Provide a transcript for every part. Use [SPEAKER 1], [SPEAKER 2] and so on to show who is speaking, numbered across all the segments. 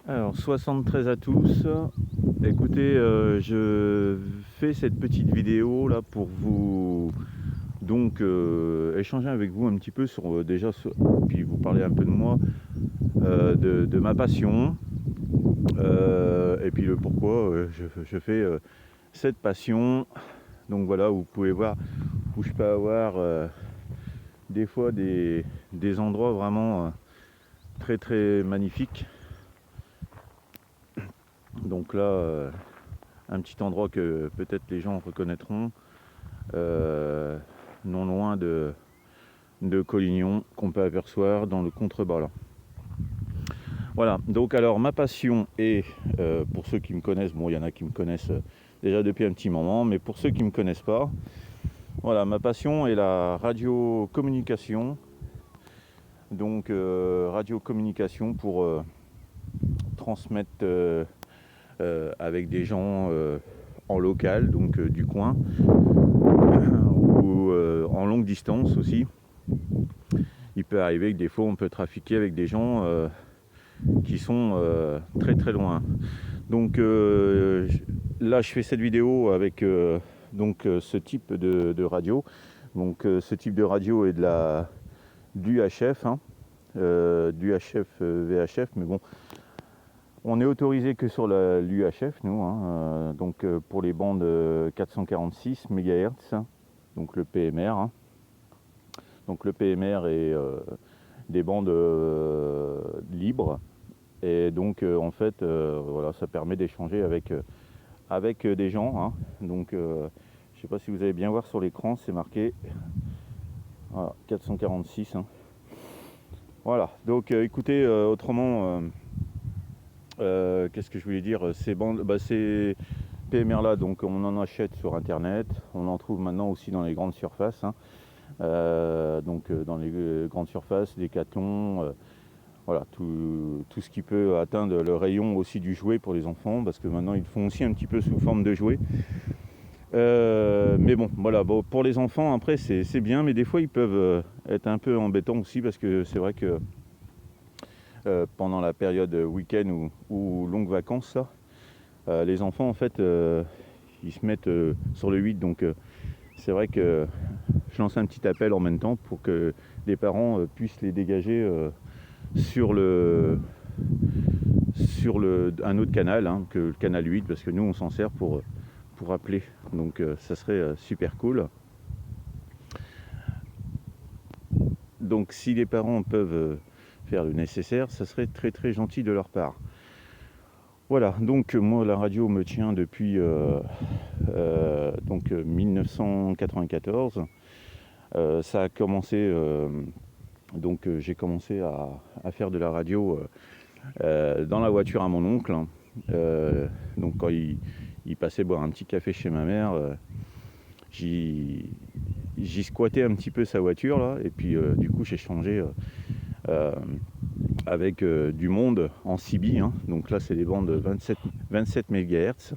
[SPEAKER 1] Alors 73 à tous. Écoutez, je fais cette petite vidéo là pour vous échanger avec vous un petit peu sur puis vous parler un peu de moi, de ma passion, et puis le pourquoi je fais cette passion. Donc voilà, vous pouvez voir où je peux avoir des fois des endroits vraiment très très magnifiques. Donc là, un petit endroit que peut-être les gens reconnaîtront, non loin de Collignon, qu'on peut apercevoir dans le contrebas là. Voilà, donc alors ma passion est, pour ceux qui me connaissent, bon il y en a qui me connaissent déjà depuis un petit moment, mais pour ceux qui ne me connaissent pas, voilà, ma passion est la radiocommunication. Donc radiocommunication pour transmettre avec des gens en local, donc du coin, ou en longue distance aussi. Il peut arriver que des fois on peut trafiquer avec des gens qui sont très très loin. Donc là je fais cette vidéo avec ce type de radio. Donc ce type de radio est du HF, du HF VHF, mais bon, on est autorisé que sur l'UHF nous, donc pour les bandes 446 MHz, donc le PMR. Donc le PMR est des bandes libres, et donc en fait voilà, ça permet d'échanger avec des gens. Donc je sais pas si vous allez bien voir sur l'écran, c'est marqué voilà, 446. Voilà, donc écoutez, autrement, qu'est-ce que je voulais dire, ces bandes, ces PMR là, donc on en achète sur internet, on en trouve maintenant aussi dans les grandes surfaces, dans les grandes surfaces, Decathlon, voilà, tout ce qui peut atteindre le rayon aussi du jouet pour les enfants, parce que maintenant ils font aussi un petit peu sous forme de jouet. Mais bon, voilà, bon, pour les enfants après c'est bien, mais des fois ils peuvent être un peu embêtants aussi, parce que c'est vrai que pendant la période week-end ou longues vacances, les enfants en fait ils se mettent sur le 8, donc c'est vrai que je lance un petit appel en même temps pour que les parents puissent les dégager sur un autre canal, que le canal 8, parce que nous on s'en sert pour appeler, donc ça serait super cool. Donc si les parents peuvent faire le nécessaire, ça serait très très gentil de leur part. Voilà, donc moi la radio me tient depuis 1994. Ça a commencé, j'ai commencé à faire de la radio dans la voiture à mon oncle. Donc quand il passait boire un petit café chez ma mère, j'y squattais un petit peu sa voiture là, et puis du coup j'ai changé avec du monde en CB, donc là c'est des bandes 27 MHz,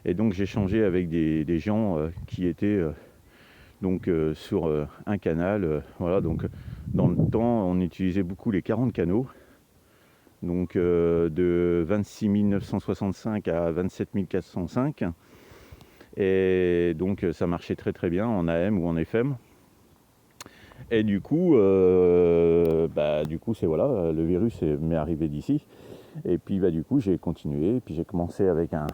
[SPEAKER 1] et donc j'ai changé avec des gens qui étaient sur un canal, voilà. Donc dans le temps on utilisait beaucoup les 40 canaux, donc de 26 965 à 27 405, et donc ça marchait très très bien en AM ou en FM. Et du coup c'est voilà, le virus m'est arrivé d'ici, et puis du coup j'ai continué, et puis j'ai commencé avec un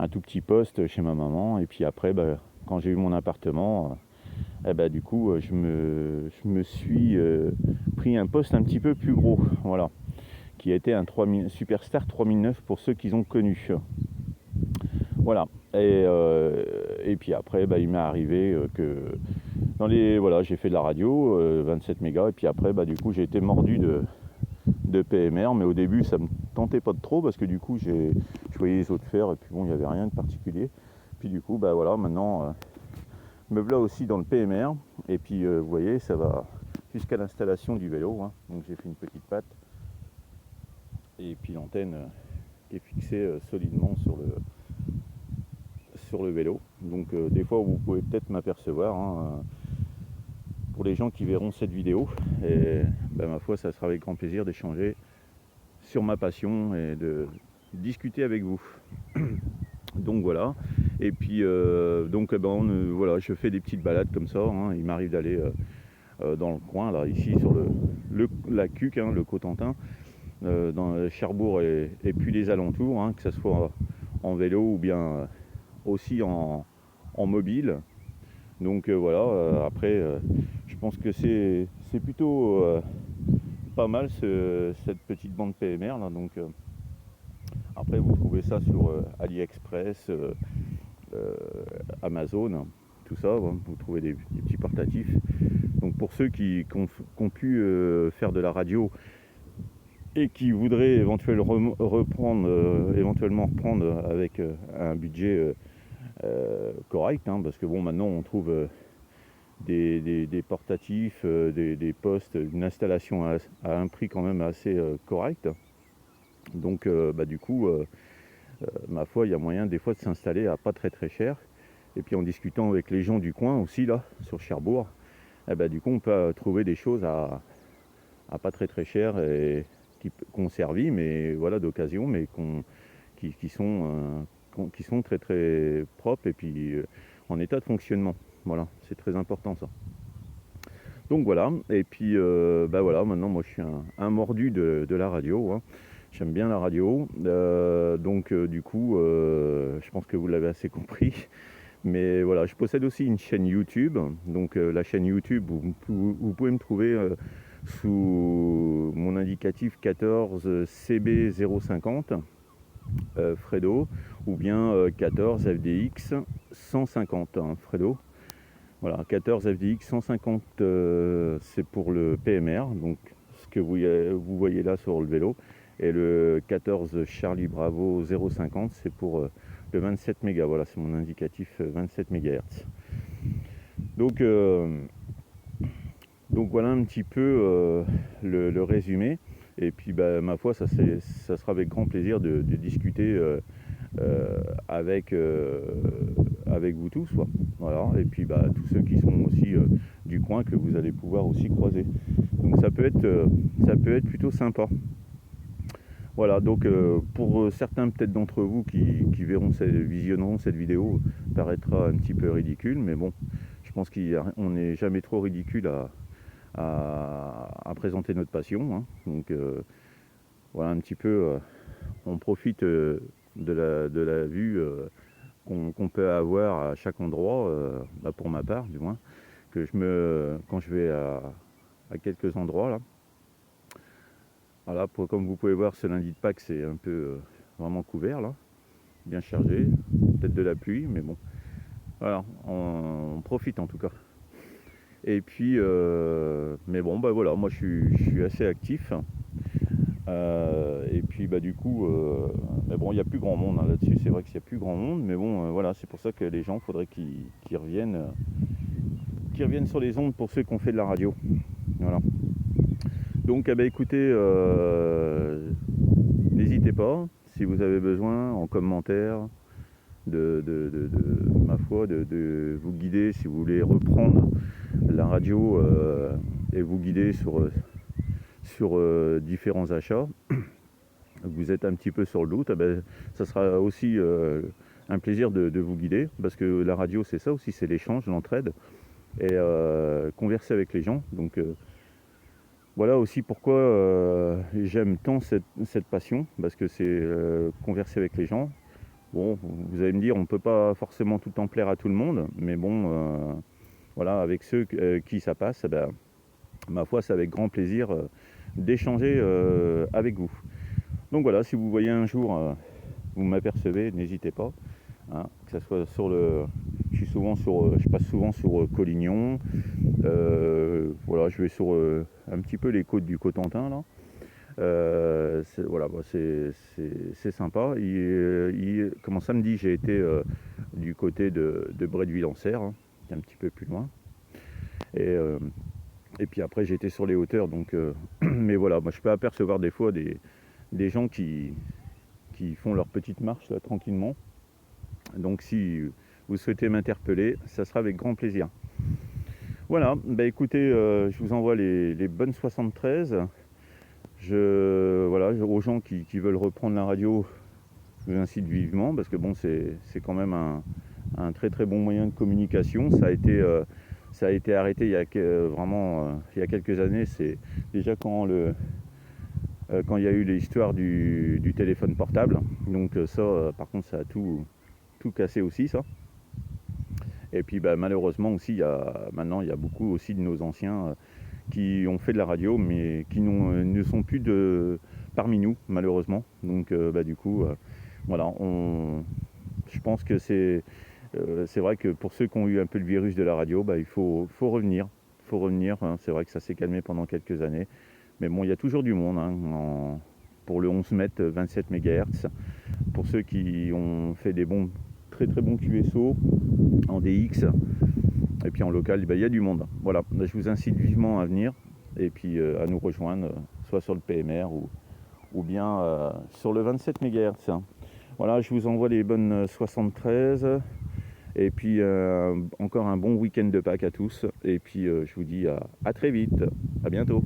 [SPEAKER 1] tout petit poste chez ma maman, et puis après quand j'ai eu mon appartement, du coup je me suis pris un poste un petit peu plus gros, voilà, qui a été un Superstar 3009 pour ceux qui ont connu. Voilà, et puis après il m'est arrivé que voilà, j'ai fait de la radio 27 mégas, et puis après du coup j'ai été mordu de PMR, mais au début ça me tentait pas de trop, parce que du coup je voyais les autres faire, et puis bon, il n'y avait rien de particulier. Puis du coup voilà, maintenant me voilà aussi dans le PMR, et puis vous voyez, ça va jusqu'à l'installation du vélo, donc j'ai fait une petite patte, et puis l'antenne qui est fixée solidement sur le vélo. Donc des fois vous pouvez peut-être m'apercevoir, pour les gens qui verront cette vidéo, et ma foi ça sera avec grand plaisir d'échanger sur ma passion et de discuter avec vous. Donc voilà, et puis voilà, je fais des petites balades comme ça, hein. Il m'arrive d'aller dans le coin, là, ici, sur la Cuque, hein, le Cotentin, dans Cherbourg et puis les alentours, hein, que ce soit en vélo ou bien aussi en mobile. Donc voilà, après, je pense que c'est plutôt pas mal cette petite bande PMR là. Donc après, vous trouvez ça sur AliExpress, Amazon, tout ça. Vous trouvez des petits portatifs. Donc pour ceux qui ont pu faire de la radio et qui voudraient éventuellement reprendre avec un budget correct, hein, parce que bon, maintenant on trouve des portatifs, des postes, une installation à un prix quand même assez correct. Donc du coup, ma foi, il y a moyen des fois de s'installer à pas très très cher. Et puis en discutant avec les gens du coin aussi, là, sur Cherbourg, du coup on peut trouver des choses à pas très très cher et qu'on servit, mais voilà, d'occasion, mais qui sont très très propres et puis en état de fonctionnement. Voilà, c'est très important ça. Donc voilà, et puis voilà, maintenant moi je suis un mordu de la radio, hein. J'aime bien la radio, donc du coup je pense que vous l'avez assez compris. Mais voilà, je possède aussi une chaîne YouTube. Donc la chaîne YouTube, vous pouvez me trouver sous mon indicatif 14 CB050 Fredo, ou bien 14 FDX 150 hein, Fredo. Voilà, 14 FDX 150 c'est pour le PMR, donc ce que vous voyez là sur le vélo. Et le 14 Charlie Bravo 050 c'est pour le 27 mégas. Voilà, c'est mon indicatif 27 MHz. Donc voilà un petit peu le résumé. Et puis ma foi, ça sera avec grand plaisir de discuter avec vous tous. Voilà. Et puis tous ceux qui sont aussi du coin que vous allez pouvoir aussi croiser. Donc ça peut être plutôt sympa. Voilà, donc pour certains peut-être d'entre vous qui visionneront cette vidéo, paraîtra un petit peu ridicule, mais bon, je pense qu'on n'est jamais trop ridicule à présenter notre passion, hein. Donc voilà un petit peu, on profite de la vue qu'on peut avoir à chaque endroit, pour ma part du moins, quand je vais à quelques endroits là. Voilà, comme vous pouvez voir, ce lundi de Pâques, c'est un peu vraiment couvert là, bien chargé, peut-être de la pluie, mais bon, voilà, on profite en tout cas. Et puis, mais bon, voilà, moi je suis assez actif. Et puis du coup, mais bon, il n'y a plus grand monde hein, là-dessus, c'est vrai qu'il n'y a plus grand monde, mais bon, voilà, c'est pour ça que les gens, faudrait qu'ils reviennent sur les ondes pour ceux qui ont fait de la radio. Voilà. Donc écoutez, n'hésitez pas, si vous avez besoin, en commentaire, ma foi, de vous guider, si vous voulez reprendre la radio et vous guider sur différents achats. Vous êtes un petit peu sur le doute, ça sera aussi un plaisir de vous guider, parce que la radio c'est ça aussi, c'est l'échange, l'entraide, et converser avec les gens. Donc voilà aussi pourquoi j'aime tant cette passion, parce que c'est converser avec les gens. Bon, vous allez me dire, on ne peut pas forcément tout le temps plaire à tout le monde, mais bon, voilà, avec ceux qui ça passe, ma foi, c'est avec grand plaisir d'échanger avec vous. Donc voilà, si vous voyez un jour, vous m'apercevez, n'hésitez pas, hein, que ce soit sur je passe souvent sur Collignon, voilà, je vais sur un petit peu les côtes du Cotentin là. Voilà, c'est sympa. Samedi, j'ai été du côté de Bretteville-en-Serre, hein, un petit peu plus loin. Et puis après, j'ai été sur les hauteurs. Donc, mais voilà, moi, je peux apercevoir des fois des gens qui font leur petite marche là, tranquillement. Donc, si vous souhaitez m'interpeller, ça sera avec grand plaisir. Voilà, écoutez, je vous envoie les bonnes 73. Voilà, aux gens qui veulent reprendre la radio, je vous incite vivement, parce que bon, c'est quand même un très très bon moyen de communication. Ça a été arrêté il y a il y a quelques années. C'est déjà quand il y a eu l'histoire du téléphone portable. Donc ça, par contre, ça a tout cassé aussi, ça. Et puis malheureusement aussi, maintenant, il y a beaucoup aussi de nos anciens qui ont fait de la radio, mais qui ne sont plus parmi nous, malheureusement. Donc du coup, voilà, je pense que c'est vrai que pour ceux qui ont eu un peu le virus de la radio, il faut revenir. Il faut revenir, hein. C'est vrai que ça s'est calmé pendant quelques années. Mais bon, il y a toujours du monde, hein, pour le 11 mètres 27 MHz. Pour ceux qui ont fait des très très bons QSO en DX. Et puis en local, il y a du monde. Voilà, je vous incite vivement à venir et puis à nous rejoindre, soit sur le PMR ou bien sur le 27 MHz. Voilà, je vous envoie les bonnes 73. Et puis encore un bon week-end de Pâques à tous. Et puis je vous dis à très vite. À bientôt.